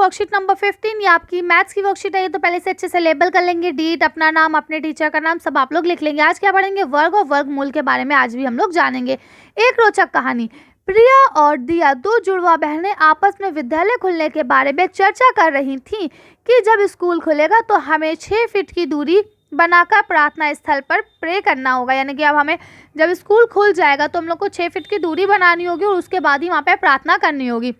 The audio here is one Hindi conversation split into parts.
वर्कशीट नंबर 15, ये आपकी मैथ्स की वर्कशीट है। ये तो पहले से अच्छे से लेबल कर लेंगे, डेट, अपना नाम, अपने टीचर का नाम सब आप लोग लिख लेंगे। आज क्या पढ़ेंगे? वर्ग और वर्गमूल के बारे में आज भी हम लोग जानेंगे। एक रोचक कहानी। प्रिया और दिया, दो जुड़वा बहनें, आपस में विद्यालय खुलने के बारे में चर्चा कर रही थीं कि जब स्कूल खुलेगा तो हमें 6 फीट की दूरी बनाकर प्रार्थना स्थल पर प्रे करना होगा। यानी कि अब हमें जब स्कूल खुल जाएगा तो हम लोग को 6 फीट की दूरी बनानी होगी और उसके बाद ही वहाँ पे प्रार्थना करनी होगी।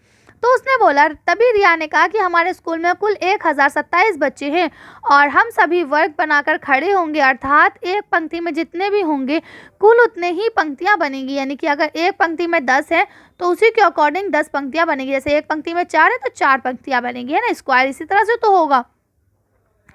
तो उसने बोला, तभी रिया ने कहा कि हमारे स्कूल में कुल 1027 बच्चे हैं और हम सभी वर्ग बनाकर खड़े होंगे, अर्थात एक पंक्ति में जितने भी होंगे कुल उतने ही पंक्तियां बनेंगी। यानी कि अगर एक पंक्ति में 10 है तो उसी के अकॉर्डिंग 10 पंक्तियां बनेगी। जैसे एक पंक्ति में 4 है तो 4 पंक्तियां बनेगी, है ना, स्क्वायर इसी तरह से तो होगा।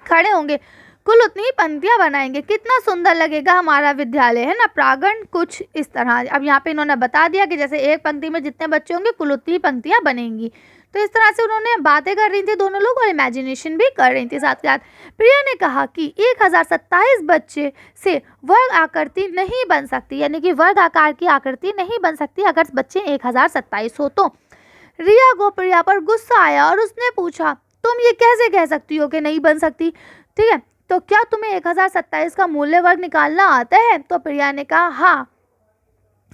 खड़े होंगे, कुल उतनी ही पंक्तियां बनाएंगे। कितना सुंदर लगेगा हमारा विद्यालय, है ना। प्रांगण कुछ इस तरह, अब यहाँ पे इन्होंने बता दिया कि जैसे एक पंक्ति में जितने बच्चे होंगे कुल उतनी ही पंक्तियां बनेंगी। तो इस तरह से उन्होंने बातें कर रही थी दोनों लोग और इमेजिनेशन भी कर रही थी साथ साथ। प्रिया ने कहा कि 1027 बच्चे से वर्ग आकृति नहीं बन सकती, यानी कि वर्ग आकार की आकृति नहीं बन सकती अगर बच्चे 1027 हो तो। रिया को प्रिया पर गुस्सा आया और उसने पूछा, तुम ये कैसे कह सकती हो कि नहीं बन सकती? ठीक है, तो क्या तुम्हें 1027 का मूल्य वर्ग निकालना आता है? तो प्रिया ने कहा हाँ।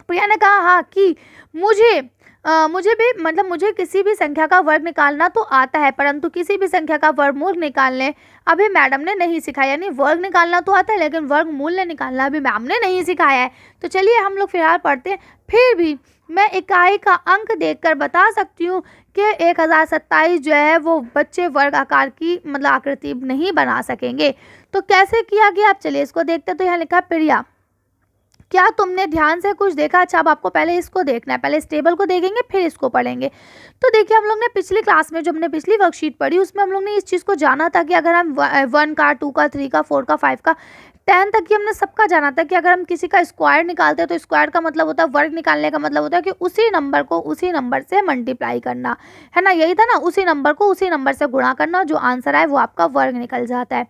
प्रिया ने कहा हाँ कि मुझे भी, मतलब मुझे किसी भी संख्या का वर्ग निकालना तो आता है, परंतु किसी भी संख्या का वर्गमूल निकालने अभी मैडम ने नहीं सिखाया। यानी वर्ग निकालना तो आता है लेकिन वर्गमूल निकालना अभी मैम ने नहीं सिखाया है। तो चलिए हम लोग फिलहाल पढ़ते हैं। फिर भी मैं इकाई का अंक देखकर बता सकती हूँ कि 1027 जो है वो बच्चे वर्ग आकार की मतलब आकृति नहीं बना सकेंगे। तो कैसे किया गया, आप चलिए इसको देखते। तो यहाँ लिखा, प्रिया क्या तुमने ध्यान से कुछ देखा? अच्छा, अब आपको पहले इसको देखना है, पहले इस टेबल को देखेंगे फिर इसको पढ़ेंगे। तो देखिए, हम लोग ने पिछली क्लास में जो हमने पिछली वर्कशीट पढ़ी उसमें हम लोग ने इस चीज़ को जाना था कि अगर हम 1 का, 2 का, 3 का, 4 का, 5 का, 10 तक की हमने सबका जाना था कि अगर हम किसी का स्क्वायर निकालते हैं तो स्क्वायर का मतलब होता है, वर्ग निकालने का मतलब होता है कि उसी नंबर को उसी नंबर से मल्टीप्लाई करना, है ना। यही था ना, उसी नंबर को उसी नंबर से गुणा करना, जो आंसर आए वो आपका वर्ग निकल जाता है।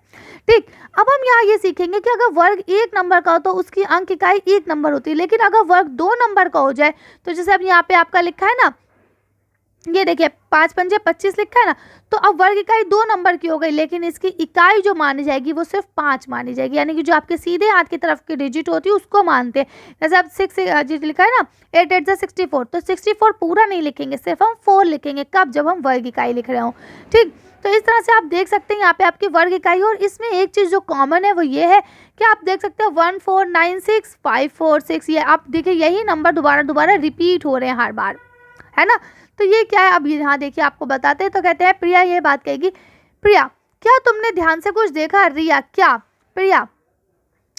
ठीक, अब हम यहाँ ये सीखेंगे कि अगर वर्ग 1 नंबर का हो तो उसकी अंक इकाई 1 नंबर होती है, लेकिन अगर वर्ग 2 नंबर का हो जाए तो जैसे अब यहाँ पे आपका लिखा है ना, ये देखिए 5 पंजे 25 लिखा है ना, तो अब वर्ग इकाई 2 नंबर की हो गई, लेकिन इसकी इकाई जो मानी जाएगी वो सिर्फ 5 मानी जाएगी। यानी कि जो आपके सीधे हाथ की तरफ की डिजिट होती है उसको मानते हैं। जैसे अब 6 लिखा है ना, 8 8 64, तो 64 पूरा नहीं लिखेंगे, सिर्फ हम 4 लिखेंगे। कब? जब हम वर्ग इकाई लिख रहे हो। ठीक, तो इस तरह से आप देख सकते हैं यहाँ पे आपकी वर्ग इकाई। और इसमें एक चीज़ जो कॉमन है वो ये है कि आप देख सकते हैं 1496 546, ये आप देखिए यही नंबर दोबारा दोबारा रिपीट हो रहे हैं हर बार, है ना। तो ये क्या है, अब यहाँ देखिए आपको बताते हैं। तो कहते हैं, प्रिया ये बात कहेगी, प्रिया क्या तुमने ध्यान से कुछ देखा? रिया, क्या? प्रिया,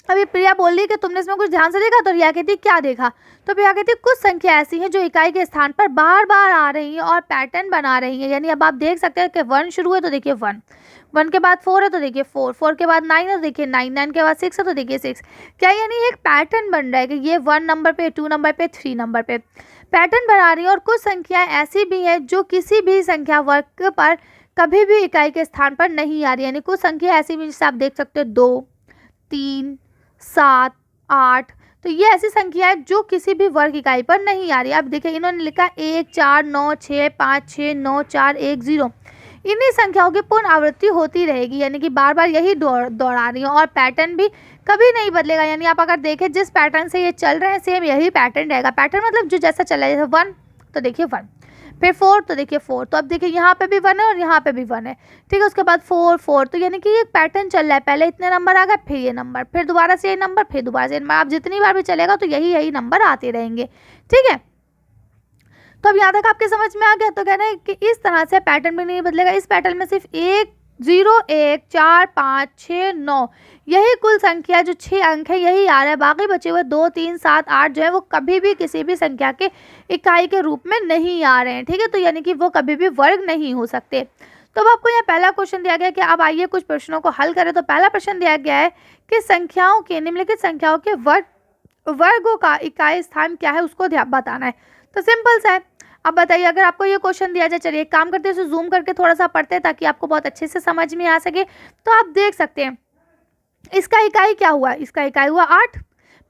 अभी प्रिया बोल रही कि तुमने इसमें कुछ ध्यान से देखा? तो रिया कहती क्या देखा? तो प्रिया कहती कुछ संख्या ऐसी हैं जो इकाई के स्थान पर बार बार आ रही हैं और पैटर्न बना रही हैं। यानी अब आप देख सकते हैं कि 1 शुरू है तो देखिए 1, 1 के बाद 4 है तो देखिए 4, 4 के बाद 9 है तो देखिए 9, 9 के बाद 6 है तो देखिए 6। क्या? यानी एक पैटर्न बन रहा है कि ये 1 नंबर पे, 2 नंबर पे, 3 नंबर पे पैटर्न बना रही है। और कुछ संख्याएं ऐसी भी है जो किसी भी संख्या वर्ग पर कभी भी इकाई के स्थान पर नहीं आ रही। यानी कुछ संख्या ऐसी भी जिसे आप देख सकते हो 2, 3, 7, 8, तो ये ऐसी संख्या है जो किसी भी वर्ग इकाई पर नहीं आ रही। अब देखिए इन्होंने लिखा 1 4 9 6 5 6 9 4 1 0, इन्हीं संख्याओं की पूर्ण आवृत्ति होती रहेगी। यानी कि बार बार यही दोहरा रही है और पैटर्न भी कभी नहीं बदलेगा। यानी आप अगर देखें जिस पैटर्न से ये चल रहे हैं सेम यही पैटर्न रहेगा। पैटर्न मतलब जो जैसा चला है, जैसे 1 तो देखिए 1, फिर 4 तो देखिए 4, तो अब देखिए यहाँ पे भी 1 है और यहाँ पे भी 1 है। ठीक है, उसके बाद 4 4, तो यानी कि ये पैटर्न चल रहा है, पहले इतने नंबर आ गए, फिर ये नंबर, फिर दोबारा से ये नंबर, फिर दोबारा से नंबर। आप जितनी बार भी चलेगा तो यही नंबर आते रहेंगे। ठीक है, तो अब यहाँ तक आपके समझ में आ गया। तो कहना है कि इस तरह से पैटर्न भी नहीं बदलेगा। इस पैटर्न में सिर्फ 1 0 1 4 5 6 9 यही कुल संख्या जो 6 अंक है यही आ रहा है। बाकी बचे हुए 2 3 7 8 जो है वो कभी भी किसी भी संख्या के इकाई के रूप में नहीं आ रहे हैं। ठीक है, तो यानी कि वो कभी भी वर्ग नहीं हो सकते। तो अब आपको यहाँ पहला क्वेश्चन दिया गया कि अब आइए कुछ प्रश्नों को हल करें। तो पहला प्रश्न दिया गया है कि संख्याओं के निम्नलिखित संख्याओं के वर्गों का इकाई स्थान क्या है उसको बताना है। तो सिंपल सा है। अब बताइए अगर आपको ये क्वेश्चन दिया जाए, चलिए एक काम करते हैं इसे जूम करके थोड़ा सा पढ़ते हैं ताकि आपको बहुत अच्छे से समझ में आ सके। तो आप देख सकते हैं इसका इकाई क्या हुआ, इसका इकाई हुआ 8।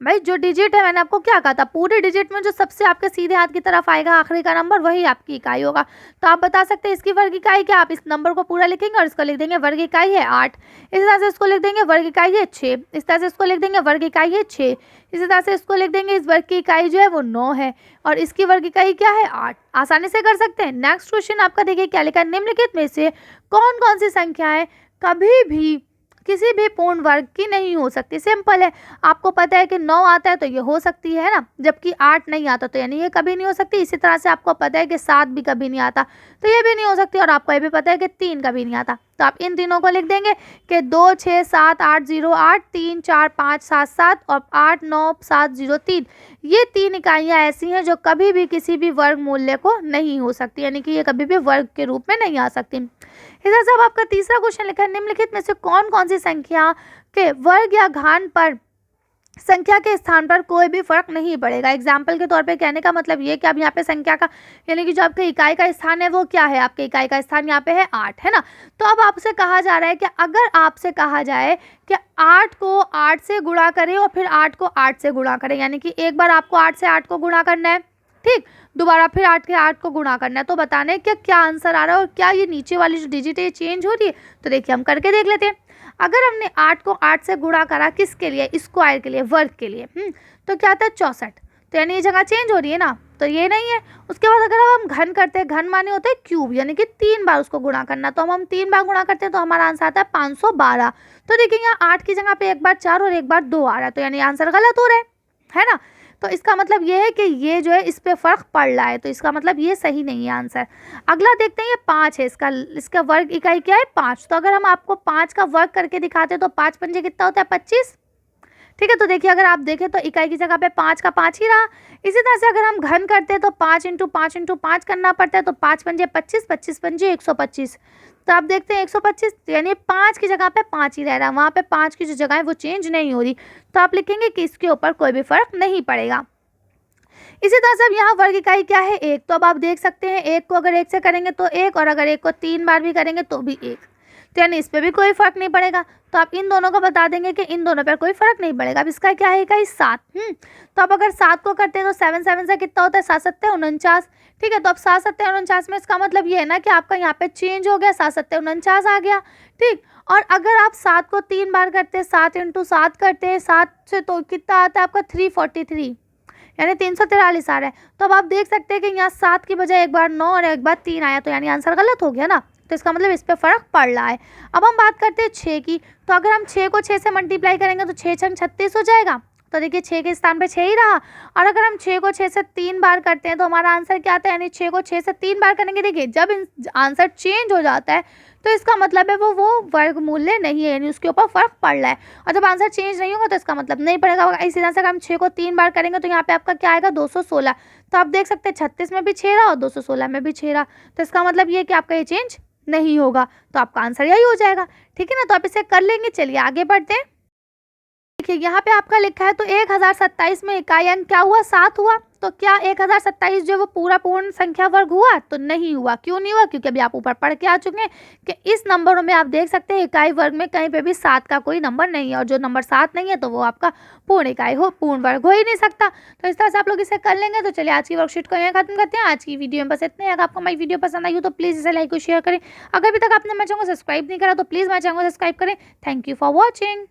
भाई जो डिजिट है, मैंने आपको क्या कहा था, पूरे डिजिट में जो सबसे आपके सीधे हाथ की तरफ आएगा आखिरी का नंबर, वही आपकी इकाई होगा। तो आप बता सकते हैं इसकी वर्ग इकाई क्या, आप इस नंबर को पूरा लिखेंगे और इसको लिख देंगे वर्ग इकाई है 8। इस तरह से इसको लिख देंगे वर्ग इकाई है 6। इस तरह से इसको लिख देंगे वर्ग इकाई है 6। इसी तरह से इसको लिख देंगे इस वर्ग की इकाई जो है वो 9 है और इसकी वर्ग इकाई क्या है 8। आसानी से कर सकते हैं। नेक्स्ट क्वेश्चन आपका देखिए क्या लिखा है, निम्नलिखित में से कौन कौन सी संख्याएं कभी भी किसी भी पूर्ण वर्ग की नहीं हो सकती। सिंपल है, आपको पता है कि 9 आता है तो ये हो सकती है ना, जबकि 8 नहीं आता तो यानी ये कभी नहीं हो सकती। इसी तरह से आपको पता है कि 7 भी कभी नहीं आता तो ये भी नहीं हो सकती, और आपको ये भी पता है कि 3 कभी नहीं आता। तो आप इन तीनों को लिख देंगे कि 2 6 7 8 0 8 3 4 5 7 7 और 8 9 7 0 3, ये 3 इकाइयाँ ऐसी हैं जो कभी भी किसी भी वर्ग मूल्य को नहीं हो सकती, यानी कि ये कभी भी वर्ग के रूप में नहीं आ सकती। इधर से अब आपका तीसरा क्वेश्चन लिखा है, निम्नलिखित में से कौन कौन सी संख्या के वर्ग या घात पर संख्या के स्थान पर कोई भी फर्क नहीं पड़ेगा। एग्जाम्पल के तौर पे कहने का मतलब ये कि अब यहाँ पे संख्या का यानी कि जो आपके इकाई का स्थान है वो क्या है, आपके इकाई का स्थान यहाँ पे है 8 है ना। तो अब आपसे कहा जा रहा है कि अगर आपसे कहा जाए कि 8 को 8 से गुणा करें और फिर 8 को 8 से गुणा करें, यानी कि एक बार आपको 8 से 8 को गुणा करना है, ठीक, दोबारा फिर 8 के 8 को गुणा करना है, तो बताने कि क्या आंसर आ रहा है और क्या ये नीचे वाली जो डिजिट है चेंज हो रही है। तो देखिए हम करके देख लेते हैं। अगर हमने 8 को 8 से गुणा करा किसके लिए, स्क्वायर के लिए, वर्ग के लिए, तो क्या आता है 64, तो यानी ये जगह चेंज हो रही है ना, तो ये नहीं है। उसके बाद अगर हम घन करते हैं, घन माने होता है क्यूब, यानी कि 3 बार उसको गुणा करना, तो हम 3 बार गुणा करते हैं तो हमारा आंसर आता है 512। तो देखिए यहाँ 8 की जगह पे एक बार 4 और एक बार 2 आ रहा है, तो यानी आंसर गलत हो रहा है ना। तो इसका मतलब ये है कि ये जो है इस पे फर्क पड़ रहा है, तो इसका मतलब ये सही नहीं है आंसर। अगला देखते हैं, ये 5 है, इसका वर्ग इकाई क्या है 5। तो अगर हम आपको 5 का वर्ग करके दिखाते तो 5 पंजे कितना होता है 25, ठीक है। तो देखिए अगर आप देखें तो इकाई की जगह पे 5 का 5 ही रहा। इसी तरह से अगर हम घन करते हैं तो 5 × 5 × 5 करना पड़ता है, तो 5 पंजे 25, 25 पंजे 125। तो आप देखते हैं 125, यानी 5 की जगह पे 5 ही रह रहा है, वहाँ पे 5 की जो जगह है वो चेंज नहीं हो रही। तो आप लिखेंगे कि इसके ऊपर कोई भी फर्क नहीं पड़ेगा। इसी तरह से अब यहाँ वर्ग इकाई क्या है 1, तो अब आप देख सकते हैं 1 को अगर 1 से करेंगे तो 1, और अगर 1 को 3 बार भी करेंगे तो भी 1, तो यानी इस पर भी कोई फर्क नहीं पड़ेगा। तो आप इन दोनों को बता देंगे कि इन दोनों पर कोई फर्क नहीं पड़ेगा। अब इसका क्या है इकाई 7, तो अब अगर 7 को करते हैं तो 7 7 से कितना होता है 7 7 49, ठीक है। तो अब 7 7 49 में इसका मतलब ये है ना कि आपका यहाँ पे चेंज हो गया, 7 7 49 आ गया, ठीक। और अगर आप 7 को 3 बार करते हैं, 7 × 7 करते हैं 7 से, तो कितना आता है आपका 343, यानी 343 आ रहा है। तो अब आप देख सकते हैं कि यहाँ 7 की बजाय एक बार 9 और एक बार 3 आया, तो यानी आंसर गलत हो गया ना। तो इसका मतलब इस पे फर्क पड़ रहा है। अब हम बात करते हैं 6 की, तो अगर हम 6 को 6 से मल्टीप्लाई करेंगे तो 6 × 36 हो जाएगा, तो देखिए 6 के स्थान पे 6 ही रहा। और अगर हम 6 को 6 से 3 बार करते हैं तो हमारा आंसर क्या आता है, यानी 6 को 6 से 3 बार करेंगे, देखिए जब आंसर चेंज हो जाता है तो इसका मतलब है वो वर्ग मूल्य नहीं है, यानी उसके ऊपर फर्क पड़ रहा है। और जब आंसर चेंज नहीं होगा तो इसका मतलब नहीं पड़ेगा। इसी तरह से अगर हम 6 को 3 बार करेंगे तो यहाँ पे आपका क्या आएगा 216। तो आप देख सकते हैं 36 में भी 6 रहा और 216 में भी 6 रहा, तो इसका मतलब ये कि आपका ये चेंज नहीं होगा, तो आपका आंसर यही हो जाएगा, ठीक है ना। तो आप इसे कर लेंगे। चलिए आगे बढ़ते हैं। देखिए यहाँ पे आपका लिखा है तो 1027 में इकाई अंक क्या हुआ 7 हुआ, तो क्या 1027 जो वो पूरा पूर्ण संख्या वर्ग हुआ, तो नहीं हुआ। क्यों नहीं हुआ, क्योंकि अभी आप ऊपर पढ़ के आ चुके हैं कि इस नंबरों में आप देख सकते हैं इकाई वर्ग में कहीं पे भी 7 का कोई नंबर नहीं है, और जो नंबर 7 नहीं है तो वो आपका पूर्ण इकाई हो, पूर्ण वर्ग हो ही नहीं सकता। तो इस तरह से आप लोग इसे कर लेंगे। तो चलिए आज की वर्कशीट को यहाँ खत्म करते हैं। आज की वीडियो में बस इतना ही। अगर आपको हमारी वीडियो पसंद आई हो तो प्लीज़ इसे लाइक और शेयर करें। अगर अभी तक आपने मेरे चैनल को सब्सक्राइब नहीं करा तो प्लीज़ मेरे चैनल को सब्सक्राइब करें। Thank you for watching.